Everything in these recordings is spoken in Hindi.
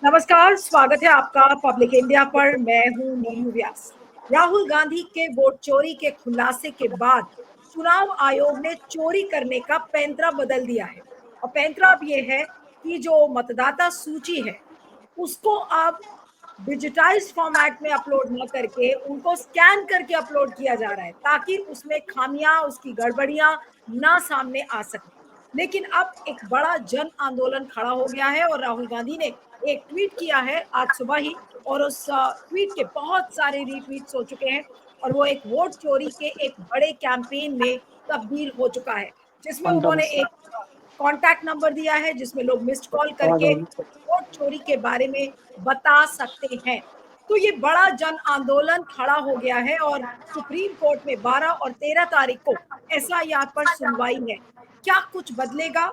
नमस्कार, स्वागत है आपका पब्लिक इंडिया पर। मैं हूं नीलू व्यास। राहुल गांधी के वोट चोरी के खुलासे के बाद चुनाव आयोग ने चोरी करने का पैंतरा बदल दिया है। और पैंतरा अब ये है कि जो मतदाता सूची है उसको अब डिजिटाइज्ड फॉर्मेट में अपलोड न करके उनको स्कैन करके अपलोड किया जा रहा है, ताकि उसमें खामियां, उसकी गड़बड़ियां ना सामने आ सके। लेकिन अब एक बड़ा जन आंदोलन खड़ा हो गया है और राहुल गांधी ने एक ट्वीट किया है आज सुबह ही, और उस ट्वीट के बहुत सारे रीट्वीट्स हो चुके हैं। और वो एक वोट चोरी के एक बड़े कैंपेन में तब्दील हो चुका है, जिसमें उन्होंने एक कॉन्टैक्ट नंबर दिया है जिसमें लोग मिस्ड कॉल करके वोट चोरी के बारे में बता सकते हैं। तो ये बड़ा जन आंदोलन खड़ा हो गया है और सुप्रीम कोर्ट में 12 और 13 तारीख को एसआईआर पर सुनवाई है। क्या कुछ बदलेगा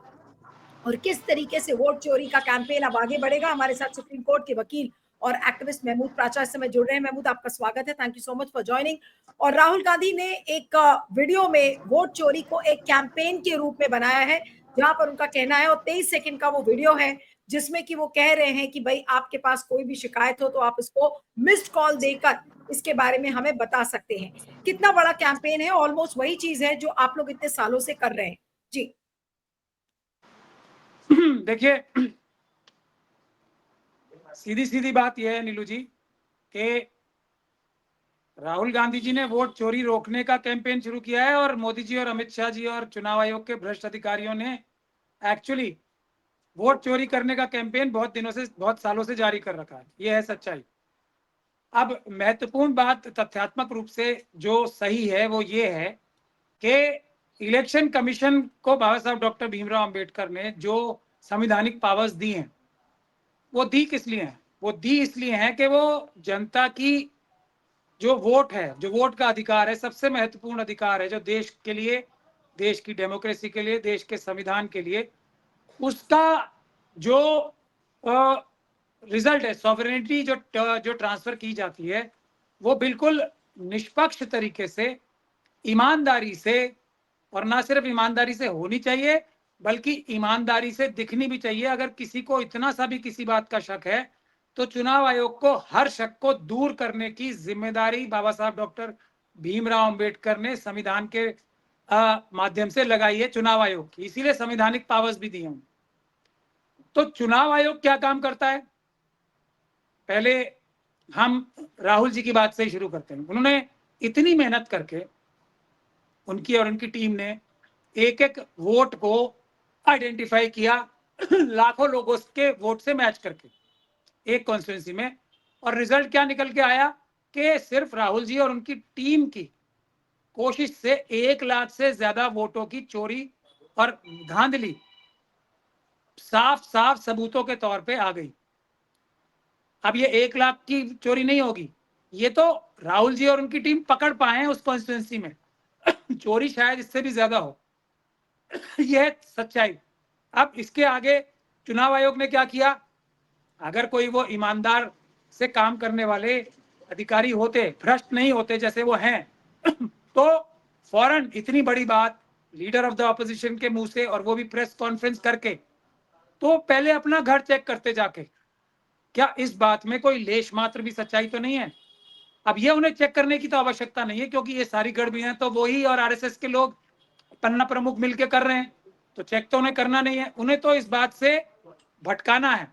और किस तरीके से वोट चोरी का कैंपेन अब आगे बढ़ेगा? हमारे साथ सुप्रीम कोर्ट के वकील और एक्टिविस्ट महमूद प्राचा इस समय जुड़ रहे हैं। महमूद, आपका स्वागत है, thank you so much for joining. और राहुल गांधी ने एक वीडियो में वोट चोरी को एक कैंपेन के रूप में बनाया है, जहां पर उनका कहना है, और 23 सेकंड का वो वीडियो है जिसमें कि वो कह रहे हैं कि भाई आपके पास कोई भी शिकायत हो तो आप इसको मिस्ड कॉल देकर इसके बारे में हमें बता सकते हैं। कितना बड़ा कैंपेन है, ऑलमोस्ट वही चीज है जो आप लोग इतने सालों से कर रहे हैं। जी देखिए, सीधी सीधी बात यह है नीलू जी कि राहुल गांधी जी ने वोट चोरी रोकने का कैंपेन शुरू किया है और मोदी जी और अमित शाह जी और चुनाव आयोग के भ्रष्ट अधिकारियों ने एक्चुअली वोट चोरी करने का कैंपेन बहुत दिनों से, बहुत सालों से जारी कर रखा है। यह है सच्चाई। अब महत्वपूर्ण बात तथ्यात्मक रूप से जो सही है वो ये है कि इलेक्शन कमीशन को बाबा साहब डॉक्टर भीमराव अंबेडकर ने जो संवैधानिक पावर्स दी हैं, वो दी किस लिए हैं? वो दी इसलिए हैं कि वो जनता की जो वोट है, जो वोट का अधिकार है, सबसे महत्वपूर्ण अधिकार है जो देश के लिए, देश की डेमोक्रेसी के लिए, देश के संविधान के लिए, उसका जो रिजल्ट है, सॉवरेनिटी जो ट्रांसफर की जाती है, वो बिल्कुल निष्पक्ष तरीके से, ईमानदारी से, और ना सिर्फ ईमानदारी से होनी चाहिए बल्कि ईमानदारी से दिखनी भी चाहिए। अगर किसी को इतना सा भी किसी बात का शक है तो चुनाव आयोग को हर शक को दूर करने की जिम्मेदारी बाबा साहब डॉक्टर भीमराव अंबेडकर ने संविधान के माध्यम से लगाई है चुनाव आयोग की, इसीलिए संवैधानिक पावर्स भी दिए हैं। तो चुनाव आयोग क्या काम करता है, पहले हम राहुल जी की बात से ही शुरू करते हैं। उन्होंने इतनी मेहनत करके, उनकी और उनकी टीम ने एक एक वोट को आइडेंटिफाई किया लाखों लोगों के वोट से मैच करके एक कॉन्स्टिट्यूंसी में, और रिजल्ट क्या निकल के आया कि सिर्फ राहुल जी और उनकी टीम की कोशिश से 1 लाख से ज्यादा वोटों की चोरी और धांधली साफ साफ सबूतों के तौर पे आ गई। अब ये 1 लाख की चोरी नहीं होगी, ये तो राहुल जी और उनकी टीम पकड़ पाए हैं उस कॉन्स्टिट्यूंसी में चोरी शायद इससे भी ज्यादा हो यह सच्चाई। अब इसके आगे चुनाव आयोग ने क्या किया, अगर कोई वो ईमानदार से काम करने वाले अधिकारी होते, भ्रष्ट नहीं होते जैसे वो हैं तो फौरन इतनी बड़ी बात लीडर ऑफ द ऑपोजिशन के मुंह से, और वो भी प्रेस कॉन्फ्रेंस करके, तो पहले अपना घर चेक करते जाके क्या इस बात में कोई लेश मात्र भी सच्चाई तो नहीं है। अब ये उन्हें चेक करने की तो आवश्यकता नहीं है, क्योंकि ये सारी गड़बड़ियां तो वही और आरएसएस के लोग, पन्ना प्रमुख मिलके कर रहे हैं, तो चेक तो उन्हें करना नहीं है। उन्हें तो इस बात से भटकाना है,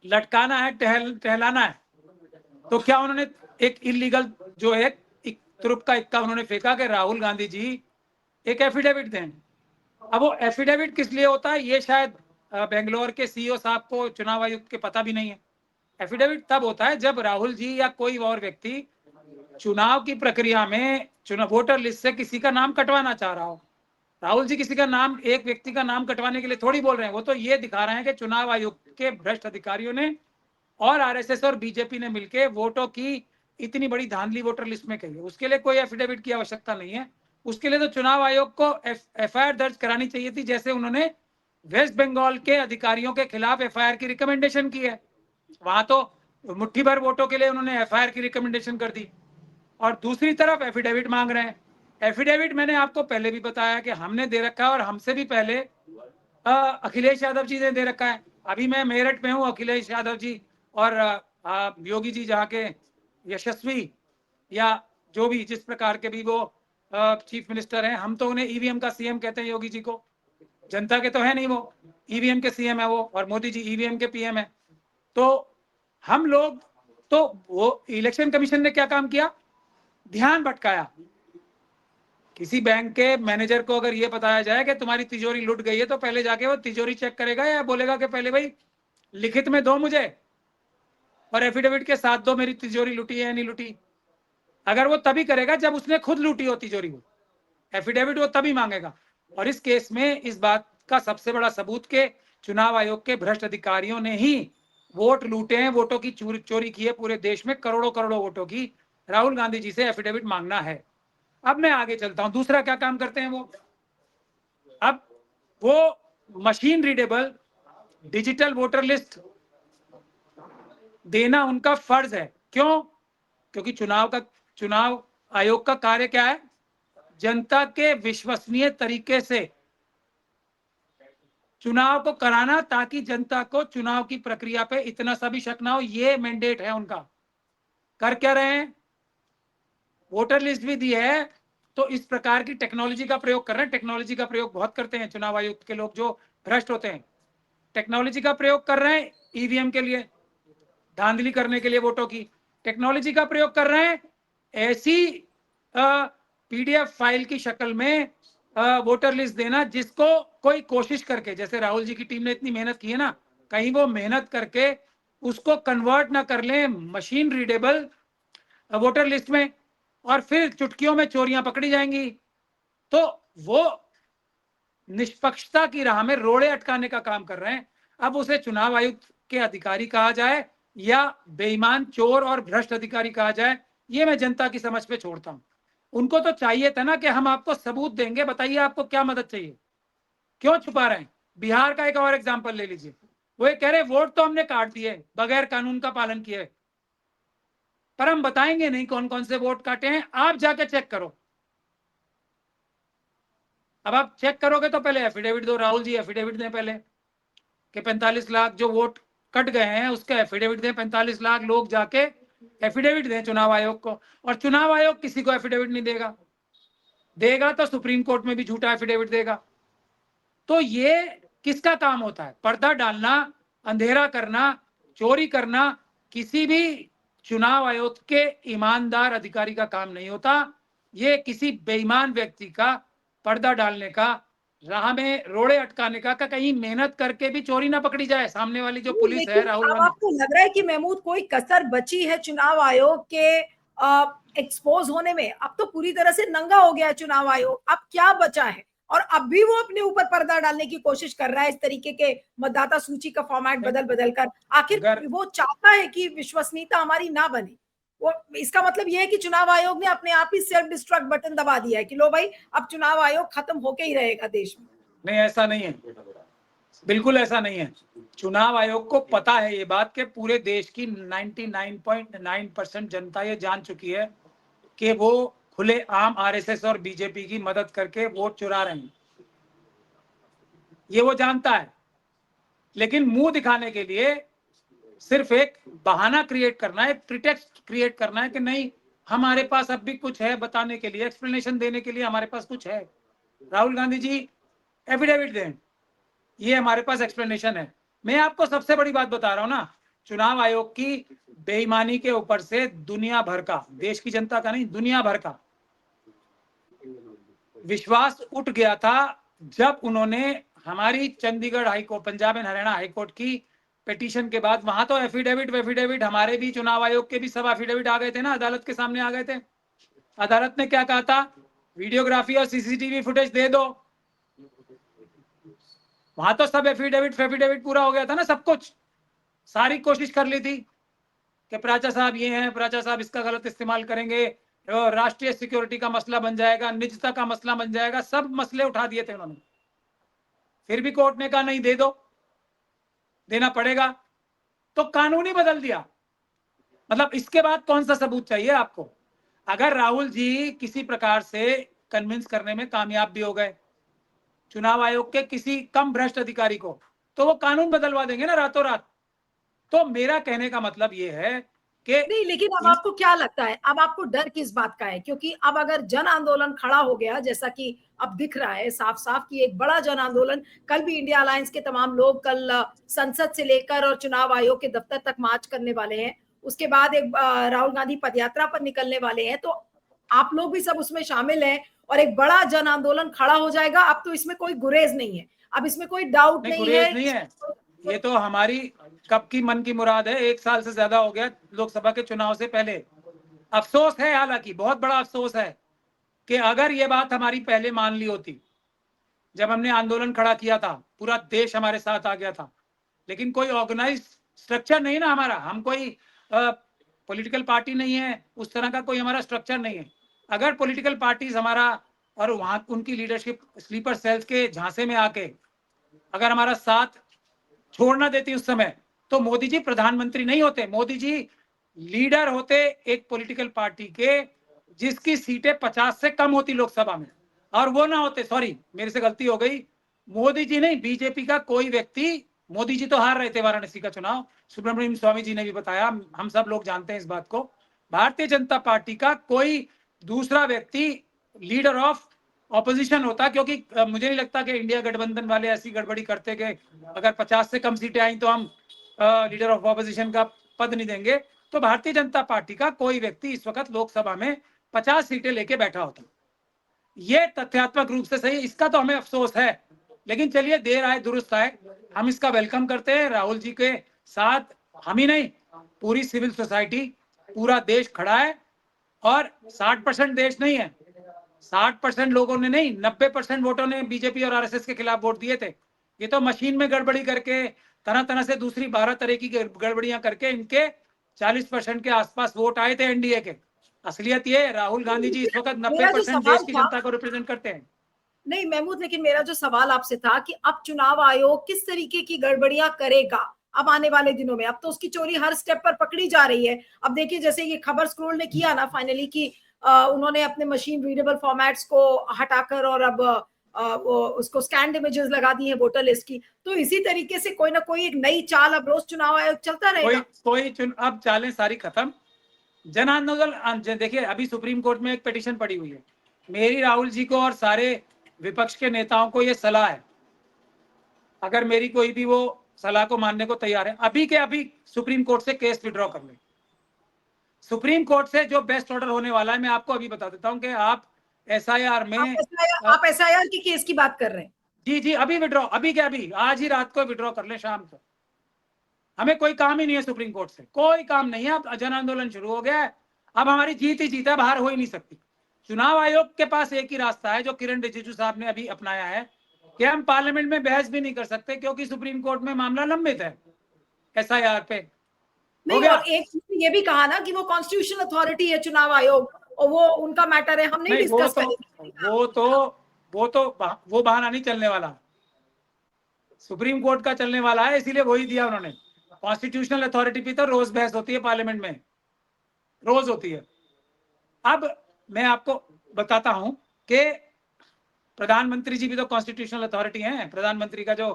लटकाना है, टहलाना है। तो क्या उन्होंने एक इलीगल जो है एक तुरुप का इक्का उन्होंने फेंका कि राहुल गांधी जी एक एफिडेविट दें। अब वो एफिडेविट किस लिए होता है ये शायद बेंगलोर के सीईओ साहब को, चुनाव आयुक्त के पता भी नहीं है। एफिडेविट तब होता है जब राहुल जी या कोई और व्यक्ति चुनाव की प्रक्रिया में चुनाव वोटर लिस्ट से किसी का नाम कटवाना चाह रहा हो। राहुल जी किसी का नाम, एक व्यक्ति का नाम कटवाने के लिए थोड़ी बोल रहे हैं, वो तो ये दिखा रहे हैं कि चुनाव आयोग के भ्रष्ट अधिकारियों ने और आरएसएस और बीजेपी ने मिलकर वोटों की इतनी बड़ी धांधली वोटर लिस्ट में कही है। उसके लिए कोई एफिडेविट की आवश्यकता नहीं है। उसके लिए तो चुनाव आयोग को एफआईआर दर्ज करानी चाहिए थी, जैसे उन्होंने वेस्ट बंगाल के अधिकारियों के खिलाफ एफआईआर की रिकमेंडेशन की है। वहां तो मुट्ठी भर वोटों के लिए उन्होंने एफआईआर की रिकमेंडेशन कर दी, और दूसरी तरफ एफिडेविट मांग रहे हैं। एफिडेविट मैंने आपको पहले भी बताया कि हमने दे रखा है, और हमसे भी पहले अखिलेश यादव जी ने दे रखा है। अभी मैं मेरठ में हूँ, अखिलेश यादव जी और योगी जी जहाँ के यशस्वी या जो भी जिस प्रकार के भी वो चीफ मिनिस्टर हैं, हम तो उन्हें ईवीएम का सीएम कहते हैं। योगी जी को, जनता के तो है नहीं, वो ईवीएम के सीएम है वो, और मोदी जी ईवीएम के पीएम है। तो हम लोग, तो वो इलेक्शन कमीशन ने क्या काम किया, ध्यान भटकाया। किसी बैंक के मैनेजर को अगर ये बताया जाए कि तुम्हारी तिजोरी लुट गई है, तो पहले जाके वो तिजोरी चेक करेगा या बोलेगा कि पहले भाई लिखित में दो मुझे और एफिडेविट के साथ दो, मेरी तिजोरी लुटी है या नहीं लुटी। अगर वो तभी करेगा जब उसने खुद लूटी हो तिजोरी को, एफिडेविट वो तभी मांगेगा। और इस केस में इस बात का सबसे बड़ा सबूत के चुनाव आयोग के भ्रष्ट अधिकारियों ने ही वोट लूटे हैं, वोटों की चोरी की है पूरे देश में, करोड़ों करोड़ों वोटों की। राहुल गांधी जी से एफिडेविट मांगना है। अब मैं आगे चलता हूं, दूसरा क्या काम करते हैं वो, अब वो machine readable digital voter list देना उनका फर्ज है। क्यों? क्योंकि चुनाव आयोग का कार्य क्या है, जनता के विश्वसनीय तरीके से चुनाव को कराना, ताकि जनता को चुनाव की प्रक्रिया पे इतना सा भी शक ना हो। ये मैंडेट है उनका। कर क्या रहे हैं, वोटर लिस्ट भी दी है, तो इस प्रकार की टेक्नोलॉजी का प्रयोग कर रहे हैं। टेक्नोलॉजी का प्रयोग बहुत करते हैं चुनाव आयुक्त के लोग जो भ्रष्ट होते हैं, टेक्नोलॉजी का प्रयोग कर रहे हैं ईवीएम के लिए, धांधली करने के लिए वोटों की। टेक्नोलॉजी का प्रयोग कर रहे हैं ऐसी पीडीएफ फाइल की शक्ल में वोटर लिस्ट देना, जिसको कोई कोशिश करके, जैसे राहुल जी की टीम ने इतनी मेहनत की है ना, कहीं वो मेहनत करके उसको कन्वर्ट ना कर ले मशीन रीडेबल वोटर लिस्ट में, और फिर चुटकियों में चोरियां पकड़ी जाएंगी। तो वो निष्पक्षता की राह में रोड़े अटकाने का काम कर रहे हैं। अब उसे चुनाव आयुक्त के अधिकारी कहा जाए या बेईमान चोर और भ्रष्ट अधिकारी कहा जाए, ये मैं जनता की समझ पे छोड़ता हूं। उनको तो चाहिए था ना कि हम आपको सबूत देंगे, बताइए आपको क्या मदद चाहिए, क्यों छुपा रहे हैं। बिहार का एक और एग्जाम्पल ले लीजिए, वो ये कह रहे वोट तो हमने काट दिए बगैर कानून का पालन किए, पर हम बताएंगे नहीं कौन कौन से वोट काटे हैं, आप जाके चेक करो। अब आप चेक करोगे तो पहले एफिडेविट दो, राहुल जी एफिडेविट दें पहले कि 45 लाख जो वोट कट गए हैं उसका एफिडेविट दें। 45 लाख लोग जाके एफिडेविट दें चुनाव आयोग को, और चुनाव आयोग किसी को एफिडेविट नहीं देगा, देगा तो सुप्रीम कोर्ट में भी झूठा एफिडेविट देगा। तो ये किसका काम होता है, पर्दा डालना, अंधेरा करना, चोरी करना किसी भी चुनाव आयोग के ईमानदार अधिकारी का काम नहीं होता। ये किसी बेईमान व्यक्ति का पर्दा डालने का, राह में रोड़े अटकाने का कहीं मेहनत करके भी चोरी ना पकड़ी जाए। सामने वाली जो पुलिस है, लेकिन राहुल अब गांधी, आपको लग रहा है कि महमूद कोई कसर बची है चुनाव आयोग के एक्सपोज होने में? अब तो पूरी तरह से नंगा हो गया है चुनाव आयोग, अब क्या बचा है? और अब भी वो अपने ऊपर पर्दा डालने की कोशिश कर रहा है, इस तरीके के मतदाता सूची का फॉर्मेट बदल बदल कर। आखिर वो चाहता है कि विश्वसनीयता हमारी ना बने। वो, इसका मतलब ये है कि चुनाव आयोग ने अपने आप ही सेल्फ डिस्ट्रक्ट बटन दबा दिया है कि लो भाई, अब चुनाव आयोग खत्म होके ही रहेगा देश में। नहीं, ऐसा नहीं है, बिल्कुल ऐसा नहीं है। चुनाव आयोग को पता है ये बात कि पूरे देश की 99.9% जनता ये जान चुकी है कि वो खुले आम आरएसएस और बीजेपी की मदद करके वोट चुरा रहे हैं, ये वो जानता है। लेकिन मुंह दिखाने के लिए सिर्फ एक बहाना क्रिएट करना है, प्रिटेक्स्ट क्रिएट करना है कि नहीं हमारे पास अब भी कुछ है बताने के लिए, एक्सप्लेनेशन देने के लिए हमारे पास कुछ है। राहुल गांधी जी एफिडेविट दें, ये हमारे पास एक्सप्लेनेशन है। मैं आपको सबसे बड़ी बात बता रहा हूं ना, चुनाव आयोग की बेईमानी के ऊपर से दुनिया भर का, देश की जनता का नहीं, दुनिया भर का विश्वास उठ गया था जब उन्होंने हमारी Chandigarh high court, Punjab and Haryana high court की पिटीशन के बाद, वहां तो एफिडेविट हमारे भी, चुनाव आयोग के भी सब एफिडेविट आ गए थे ना, अदालत के सामने आ गए थे। अदालत ने क्या कहा था, वीडियोग्राफी और सीसीटीवी फुटेज दे दो। वहां तो सब एफिडेविट पूरा हो गया था ना, सब कुछ, सारी कोशिश कर ली थी कि प्राचा साहब ये हैं, प्राचा साहब इसका गलत इस्तेमाल करेंगे, राष्ट्रीय सिक्योरिटी का मसला बन जाएगा, निजता का मसला बन जाएगा, सब मसले उठा दिए थे उन्होंने। फिर भी कोर्ट ने कहा नहीं, दे दो, देना पड़ेगा, तो कानून ही बदल दिया। मतलब इसके बाद कौन सा सबूत चाहिए आपको? अगर राहुल जी किसी प्रकार से कन्विंस करने में कामयाब भी हो गए चुनाव आयोग के किसी कम भ्रष्ट अधिकारी को तो वो कानून बदलवा देंगे ना रातों रात। तो मेरा कहने का मतलब ये है कि नहीं, लेकिन अब आपको क्या लगता है, अब आपको डर किस बात का है? क्योंकि अब अगर जन आंदोलन खड़ा हो गया, जैसा कि अब दिख रहा है साफ साफ कि एक बड़ा जन आंदोलन, कल भी इंडिया अलायंस के तमाम लोग कल संसद से लेकर और चुनाव आयोग के दफ्तर तक मार्च करने वाले हैं, उसके बाद एक राहुल गांधी पदयात्रा पर निकलने वाले हैं, तो आप लोग भी सब उसमें शामिल हैं और एक बड़ा जन आंदोलन खड़ा हो जाएगा। अब तो इसमें कोई गुरेज नहीं है, अब इसमें कोई डाउट नहीं, नहीं गुरेज है। नहीं है। ये तो हमारी कब की मन की मुराद है, 1 साल से ज्यादा हो गया लोकसभा के चुनाव से पहले। अफसोस है, हालांकि बहुत बड़ा अफसोस है कि अगर ये बात हमारी पहले मान ली होती, जब हमने आंदोलन खड़ा किया था, पूरा देश हमारे साथ आ गया था, लेकिन कोई ऑर्गेनाइज स्ट्रक्चर नहीं ना हमारा, हम कोई पॉलिटिकल पार्टी नहीं है, उस तरह का कोई हमारा स्ट्रक्चर नहीं है। अगर पॉलिटिकल पार्टीज हमारा और वहां उनकी लीडरशिप स्लीपर सेल्स के झांसे में आके अगर हमारा साथ छोड़ना देती उस समय, तो मोदी जी प्रधानमंत्री नहीं होते। मोदी जी लीडर होते एक पॉलिटिकल पार्टी के जिसकी सीटें 50 से कम होती लोकसभा में, और वो ना होते, सॉरी मेरे से गलती हो गई, मोदी जी नहीं, बीजेपी का कोई व्यक्ति, मोदी जी तो हार रहे थे वाराणसी का चुनाव, सुब्रमण्यम स्वामी जी ने भी बताया, हम सब लोग जानते हैं इस बात को। भारतीय जनता पार्टी का कोई दूसरा व्यक्ति लीडर ऑफ ऑपोजिशन होता, क्योंकि मुझे नहीं लगता कि इंडिया गठबंधन वाले ऐसी गड़बड़ी करते कि अगर 50 से कम सीटें आई तो हम लीडर ऑफ ऑपोजिशन का पद नहीं देंगे। तो भारतीय जनता पार्टी का कोई व्यक्ति इस वक्त लोकसभा में 50 सीटें लेके बैठा होता। ये तथ्यात्मक रूप से सही, इसका तो हमें अफसोस है, लेकिन चलिए देर आए दुरुस्त आए, हम इसका वेलकम करते हैं। राहुल जी के साथ हम ही नहीं, पूरी सिविल सोसाइटी, पूरा देश खड़ा है। और 60% देश नहीं है, 60% लोगों ने नहीं, 90% वोटों ने बीजेपी और आरएसएस के खिलाफ वोट दिए थे। ये तो मशीन में गड़बड़ी करके, तरह तरह से दूसरी 12 तरह की गड़बड़ियां करके इनके 40% के आसपास वोट आए थे एनडीए के। असलियत ये, राहुल गांधी जी इस वक्त मेरा जो 90% देश सवाल की था, जनता को रिप्रेजेंट करते हैं। नहीं महमूद, लेकिन मेरा जो सवाल आपसे था कि अब चुनाव आयोग किस तरीके की गड़बड़ियां करेगा अब आने वाले दिनों में? अब तो उसकी चोरी हर स्टेप पर पकड़ी जा रही है। अब देखिए, जैसे ये खबर स्क्रोल ने किया ना फाइनली कि उन्होंने अपने मशीन रीडेबल फॉर्मेट्स को हटाकर और अब वो उसको स्कैन्ड इमेजेस लगा दी है वोटर लिस्ट की। तो इसी तरीके से कोई ना कोई एक नई चाल अब रोज चुनाव आयोग चलता रहेगा। अब चालें सारी खत्म। जन आंदोलन देखिए, अभी सुप्रीम कोर्ट में एक पिटीशन पड़ी हुई है। मेरी राहुल जी को और सारे विपक्ष के नेताओं को यह सलाह है, अगर मेरी कोई भी वो सलाह को मानने को तैयार है, अभी के अभी सुप्रीम कोर्ट से केस विड्रॉ कर ले। सुप्रीम कोर्ट से जो बेस्ट ऑर्डर होने वाला है, मैं आपको अभी बता देता हूं कि आप एसआईआर में आप एसआईआर की केस की बात कर रहे हैं? जी जी, अभी विड्रॉ, अभी क्या, अभी आज ही रात को विड्रॉ कर ले शाम को। हमें कोई काम ही नहीं है सुप्रीम कोर्ट से, कोई काम नहीं है। अब जन आंदोलन शुरू हो गया है, अब हमारी जीत ही जीत है, बाहर हो ही नहीं सकती। चुनाव आयोग के पास एक ही रास्ता है जो किरण रिजिजू साहब ने अभी अपनाया है, कि हम पार्लियामेंट में बहस भी नहीं कर सकते क्योंकि सुप्रीम कोर्ट में मामला लंबित है एसआईआर पे। हो नहीं, गया। और एक ये भी कहा ना कि वो कॉन्स्टिट्यूशनल अथॉरिटी है चुनाव आयोग, और वो उनका मैटर है, हम नहीं नहीं, डिस्कस करेंगे। वो बहाना नहीं चलने वाला, सुप्रीम कोर्ट का चलने वाला है, इसीलिए वही दिया उन्होंने। कॉन्स्टिट्यूशनल अथॉरिटी पे तो रोज बहस होती है पार्लियामेंट में, रोज होती है। अब मैं आपको बताता हूं कि प्रधानमंत्री जी भी तो कॉन्स्टिट्यूशनल अथॉरिटी हैं। प्रधानमंत्री का जो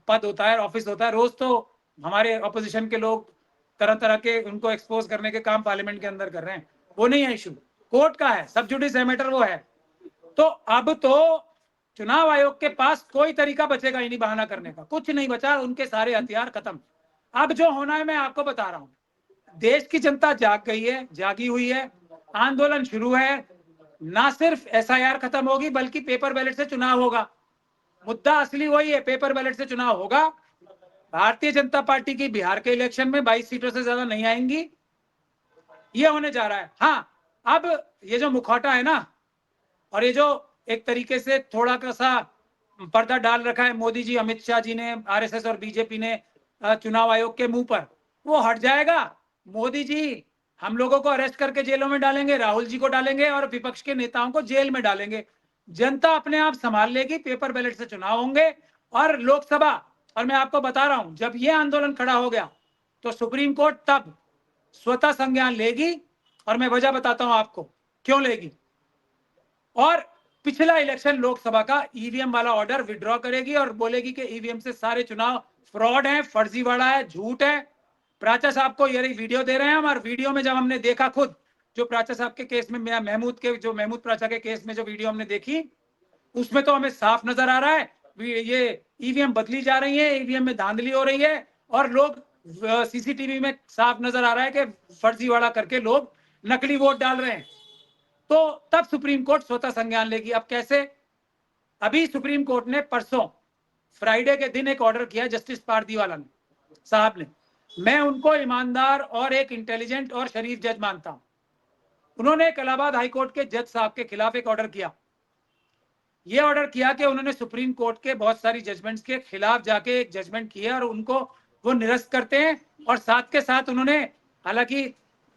पद होता है, ऑफिस होता है, रोज तो हमारे ऑपोजिशन के लोग तरह तरह के उनको एक्सपोज करने के काम पार्लियामेंट के अंदर कर रहे हैं। वो नहीं है इशू, कोर्ट का है, सब जुडिस मैटर वो है। तो अब तो चुनाव आयोग के पास कोई तरीका बचेगा ही नहीं बहाना करने का, कुछ नहीं बचा, उनके सारे हथियार खत्म। अब जो होना है मैं आपको बता रहा हूं, देश की जनता जाग गई है, जागी हुई है, आंदोलन शुरू है। ना सिर्फ एसआईआर खत्म होगी बल्कि पेपर बैलेट से चुनाव होगा। मुद्दा असली वही है, पेपर बैलेट से चुनाव होगा। भारतीय जनता पार्टी की बिहार के इलेक्शन में 22 सीटों से ज्यादा नहीं आएंगी, ये होने जा रहा है। हाँ, अब ये जो मुखौटा है ना, और ये जो एक तरीके से थोड़ा सा पर्दा डाल रखा है मोदी जी, अमित शाह जी ने, आरएसएस और बीजेपी ने चुनाव आयोग के मुंह पर, वो हट जाएगा। मोदी जी हम लोगों को अरेस्ट करके जेलों में डालेंगे, राहुल जी को डालेंगे और विपक्ष के नेताओं को जेल में डालेंगे। जनता अपने आप संभाल लेगी, पेपर बैलेट से चुनाव होंगे और लोकसभा। और मैं आपको बता रहा हूं, जब ये आंदोलन खड़ा हो गया तो सुप्रीम कोर्ट तब स्वतः संज्ञान लेगी, और मैं वजह बताता हूं आपको क्यों लेगी। और पिछला इलेक्शन लोकसभा का ईवीएम वाला ऑर्डर विड्रॉ करेगी और बोलेगी कि ईवीएम से सारे चुनाव फ्रॉड है, फर्जीवाड़ा है, झूठ है। प्राचा साहब को ये वीडियो दे रहे हैं हम, और वीडियो में जब हमने देखा खुद, जो प्राचा साहब के केस में, महमूद प्राचा के केस में जो वीडियो हमने देखी, उसमें तो हमें साफ नजर आ रहा है ये ईवीएम बदली जा रही है, ईवीएम में धांधली हो रही है, और लोग सीसीटीवी में साफ नजर आ रहा है कि फर्जीवाड़ा करके लोग नकली वोट डाल रहे हैं। तो तब सुप्रीम कोर्ट स्वतः संज्ञान लेगी। अब कैसे? अभी सुप्रीम कोर्ट ने परसों फ्राइडे के दिन एक ऑर्डर किया जस्टिस पारदीवाला ने साहब ने। मैं उनको ईमानदार और एक इंटेलिजेंट और शरीफ जज मानता हूं। उन्होंने एक इलाहाबाद हाईकोर्ट के जज साहब के खिलाफ एक ऑर्डर किया। ये ऑर्डर किया कि उन्होंने सुप्रीम कोर्ट के बहुत सारी जजमेंट्स के खिलाफ जाके एक जजमेंट किया और उनको वो निरस्त करते हैं। और साथ के साथ उन्होंने, हालांकि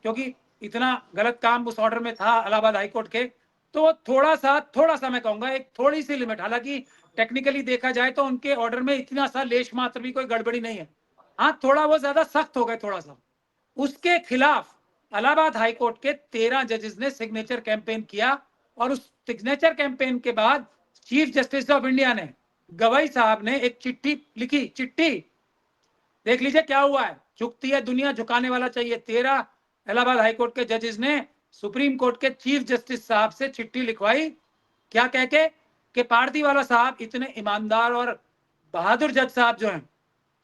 क्योंकि इतना गलत काम उस ऑर्डर में था इलाहाबाद हाईकोर्ट के, तो थोड़ा सा मैं कहूंगा एक थोड़ी सी लिमिट, हालांकि टेक्निकली देखा जाए तो उनके ऑर्डर में इतना सा लेश मात्र भी कोई गड़बड़ी नहीं है। हाँ, थोड़ा वो ज्यादा सख्त हो गए थोड़ा सा। उसके खिलाफ इलाहाबाद हाईकोर्ट के 13 जजेस ने सिग्नेचर कैंपेन किया, और उस सिग्नेचर कैंपेन के बाद चीफ जस्टिस ऑफ इंडिया ने, गवाई साहब ने एक चिट्ठी लिखी। चिट्ठी देख लीजिए क्या हुआ है। झुकती है दुनिया, झुकाने वाला चाहिए। 13 इलाहाबाद हाईकोर्ट के जजेस ने सुप्रीम कोर्ट के चीफ जस्टिस साहब से चिट्ठी लिखवाई, क्या कह के कि पारदीवाला साहब इतने ईमानदार और बहादुर जज साहब जो हैं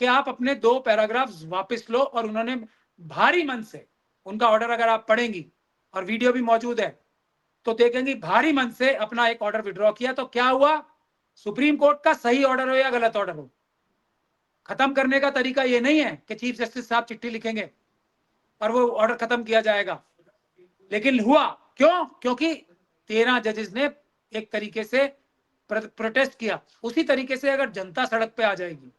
कि आप अपने 2 पैराग्राफ्स वापस लो। और उन्होंने भारी मन से, उनका ऑर्डर अगर आप पढ़ेंगी और वीडियो भी मौजूद है तो देखेंगे, भारी मन से अपना एक ऑर्डर विड्रॉ किया। तो क्या हुआ? सुप्रीम कोर्ट का सही ऑर्डर हो या गलत ऑर्डर हो, खत्म करने का तरीका ये नहीं है कि चीफ जस्टिस साहब चिट्ठी लिखेंगे और वो ऑर्डर खत्म किया जाएगा। लेकिन हुआ क्यों? क्योंकि 13 जजेस ने एक तरीके से प्रोटेस्ट किया। उसी तरीके से अगर जनता सड़क पे आ जाएगी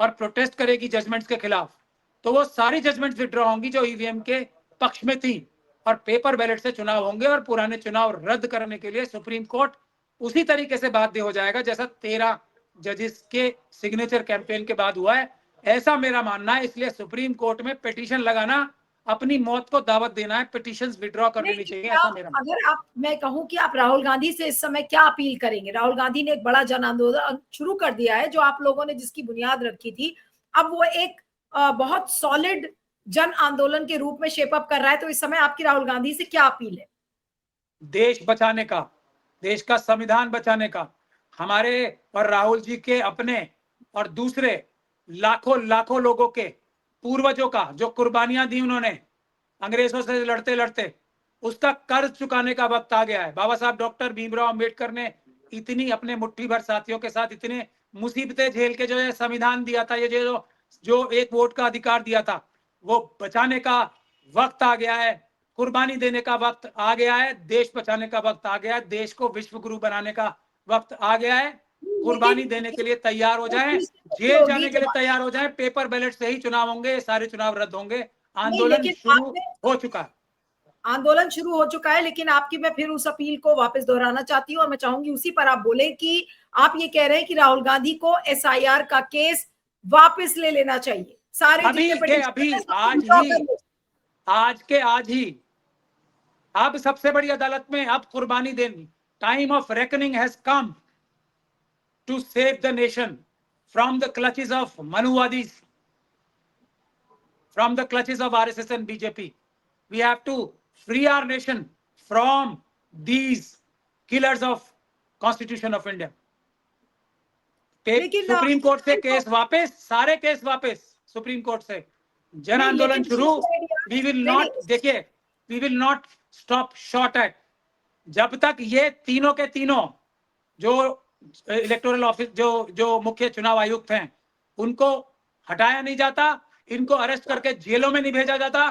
और प्रोटेस्ट करेगी जजमेंट्स के खिलाफ, तो वो सारी जजमेंट्स विड्रॉ होंगी जो ईवीएम के पक्ष में थी, और पेपर बैलेट से चुनाव होंगे, और पुराने चुनाव रद्द करने के लिए सुप्रीम कोर्ट उसी तरीके से बाध्य हो जाएगा जैसा 13 जजेस के सिग्नेचर कैंपेन के बाद हुआ है। ऐसा मेरा मानना है। इसलिए सुप्रीम कोर्ट में पिटीशन लगाना अपनी मौत को दावत देना है। पिटीशंस विड्रॉ कर लेनी चाहिए, ऐसा मेरा मानना है। अगर आप, मैं कहूं कि आप राहुल गांधी से इस समय क्या अपील करेंगे? राहुल गांधी ने एक बड़ा जन आंदोलन शुरू कर दिया है, जो आप लोगों ने जिसकी बुनियाद रखी थी, अब वो एक बहुत सॉलिड जन आंदोलन के रूप में शेप अप कर रहा है। तो इस समय आपकी राहुल गांधी से क्या अपील है? देश बचाने का, देश का संविधान बचाने का, हमारे और राहुल जी के अपने और दूसरे लाखों लाखों लोगों के पूर्वजों का जो कुर्बानियां दी उन्होंने अंग्रेजों से लड़ते लड़ते, उसका कर्ज चुकाने का वक्त आ गया है। बाबा साहब डॉक्टर भीमराव अंबेडकर ने इतनी अपने मुट्ठी भर साथियों के साथ इतने मुसीबतें झेल के जो ये संविधान दिया था, ये जो एक वोट का अधिकार दिया था, वो बचाने का वक्त आ गया है। कुर्बानी देने का वक्त आ गया है। देश बचाने का वक्त आ गया है। देश को विश्व गुरु बनाने का वक्त आ गया है। कुर्बानी देने के लिए तैयार हो जाएं, जेल जाने के लिए तैयार हो जाएं। पेपर बैलेट से ही चुनाव होंगे, सारे चुनाव रद्द होंगे। आंदोलन शुरू हो चुका है। आंदोलन शुरू हो चुका है, लेकिन आपकी मैं फिर उस अपील को वापस दोहराना चाहती हूँ, और मैं चाहूंगी उसी पर आप बोले कि आप ये कह रहे हैं कि राहुल गांधी को एसआईआर का केस वापस ले लेना चाहिए। सारे अभी आज ही अब सबसे बड़ी अदालत में अब कुर्बानी देनी, time of reckoning has come to save the nation from the clutches of Manuwadis, from the clutches of RSS and BJP. We have to free our nation from these killers of Constitution of India. Supreme court से केस वापस, सारे केस वापस सुप्रीम कोर्ट से। जन आंदोलन शुरू। वी विल नॉट, देखिए, we will not stop short at, जब तक ये तीनों के तीनों जो इलेक्टोरल ऑफिस जो मुख्य चुनाव आयुक्त हैं उनको हटाया नहीं जाता, इनको अरेस्ट करके जेलों में नहीं भेजा जाता,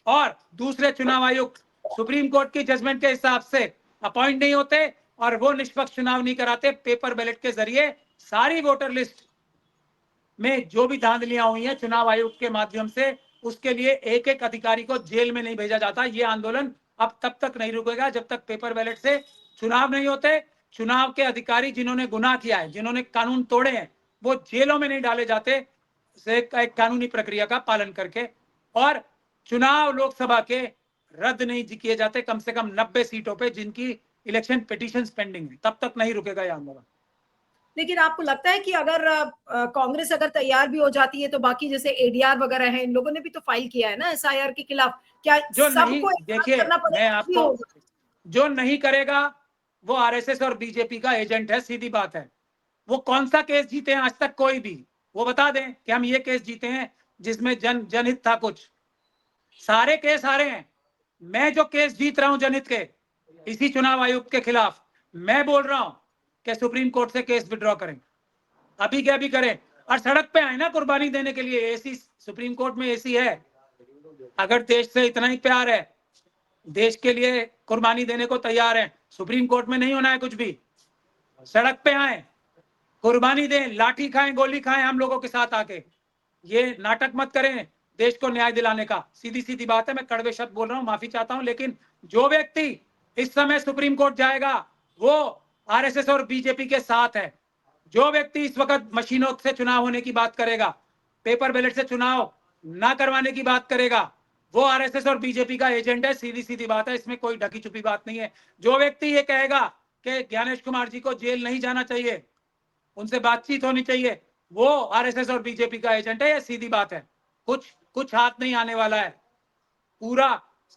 और दूसरे चुनाव आयुक्त सुप्रीम कोर्ट की जजमेंट के हिसाब से अपॉइंट नहीं होते और वो निष्पक्ष चुनाव नहीं कराते, पेपर बैलेट के जरिए सारी वोटर लिस्ट में जो भी धांधलियां हुई हैं चुनाव आयोग के माध्यम से, उसके लिए एक एक अधिकारी को जेल में नहीं भेजा जाता। ये आंदोलन अब तब तक नहीं रुकेगा जब तक पेपर बैलेट से चुनाव नहीं होते। चुनाव के अधिकारी जिन्होंने गुनाह किया है, जिन्होंने कानून तोड़े हैं, वो जेलों में नहीं डाले जाते एक कानूनी प्रक्रिया का पालन करके, और चुनाव लोकसभा के रद्द नहीं किए जाते कम से कम 90 सीटों पे जिनकी इलेक्शन पिटीशंस पेंडिंग है। तब तक नहीं रुकेगा यह आंदोलन। लेकिन आपको लगता है कि अगर कांग्रेस अगर तैयार भी हो जाती है तो बाकी जैसे एडीआर वगैरह हैं, इन लोगों ने भी तो फाइल किया है ना एसआईआर के खिलाफ, क्या जो नहीं, सबको एक साथ देखिए करना मैं पड़ेगा भी आपको, होगा? जो नहीं करेगा वो आरएसएस और बीजेपी का एजेंट है, सीधी बात है। वो कौन सा केस जीते हैं आज तक, कोई भी वो बता दें कि हम ये केस जीते हैं जिसमें जनहित था कुछ। सारे केस हारे हैं। मैं जो केस जीत रहा हूं जनहित के, इसी चुनाव आयुक्त के खिलाफ, मैं बोल रहा हूं कि सुप्रीम कोर्ट से केस विड्रॉ करें, अभी क्या भी करें, और सड़क पे आए ना कुर्बानी देने के लिए। एसी सुप्रीम कोर्ट में एसी है। अगर देश से इतना ही प्यार है, देश के लिए कुर्बानी देने को तैयार है, सुप्रीम कोर्ट में नहीं होना है कुछ भी, सड़क पे आए, कुर्बानी दें, लाठी खाएं, गोली खाएं हम लोगों के साथ आके। ये नाटक मत करें देश को न्याय दिलाने का। सीधी सीधी बात है, मैं कड़वे शब्द बोल रहा हूं, माफी चाहता हूं, लेकिन जो व्यक्ति इस समय सुप्रीम कोर्ट जाएगा वो आरएसएस और बीजेपी के साथ है। जो व्यक्ति इस वक्त मशीनों से चुनाव होने की बात करेगा, पेपर बैलेट से चुनाव ना करवाने की बात करेगा, वो आरएसएस और बीजेपी का एजेंट है। सीधी सीधी बात है, इसमें कोई ढकी छुपी बात नहीं है। जो व्यक्ति ये कहेगा कि ज्ञानेश कुमार जी को जेल नहीं जाना चाहिए, उनसे बातचीत होनी चाहिए, वो आरएसएस और बीजेपी का एजेंट है। ये सीधी बात है, कुछ कुछ हाथ नहीं आने वाला है। पूरा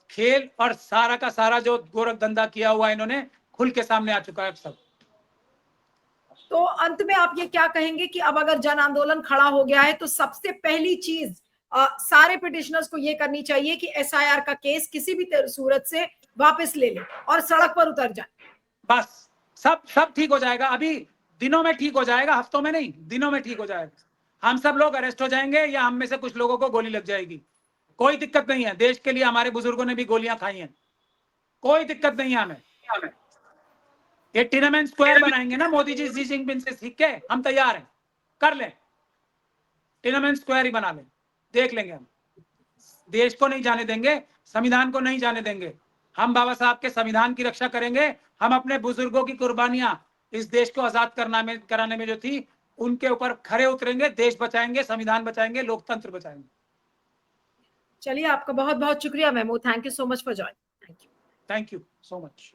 खेल और सारा का सारा जो गोरख धंधा किया हुआ इन्होंने खुल के सामने आ चुका है सब। तो अंत में आप ये क्या कहेंगे कि अब अगर जन आंदोलन खड़ा हो गया है तो सबसे पहली चीज सारे पिटिशनर्स को ये करनी चाहिए कि एसआईआर का केस किसी भी सूरत से वापस ले ले और सड़क पर उतर जाए? बस सब सब ठीक हो जाएगा, अभी दिनों में ठीक हो जाएगा, हफ्तों में नहीं, दिनों में ठीक हो जाएगा। हम सब लोग अरेस्ट हो जाएंगे या हम में से कुछ लोगों को गोली लग जाएगी, कोई दिक्कत नहीं है। देश के लिए हमारे बुजुर्गों ने भी गोलियां खाई हैं, कोई दिक्कत नहीं है हमें। ये टिएनएनमेन स्क्वायर बनाएंगे ना मोदी जी शी जिनपिंग से सीख के, हम तैयार हैं, कर लें, टिएनएनमेन स्क्वायर ही बना लें, देख लेंगे हम। देश को नहीं जाने देंगे, संविधान को नहीं जाने देंगे। हम बाबा साहब के संविधान की रक्षा करेंगे। हम अपने बुजुर्गों की कुर्बानियां इस देश को आजाद कराने में जो थी, उनके ऊपर खरे उतरेंगे, देश बचाएंगे, संविधान बचाएंगे, लोकतंत्र बचाएंगे। चलिए, आपका बहुत बहुत शुक्रिया memo, thank you so much for joining. Thank you thank you so much.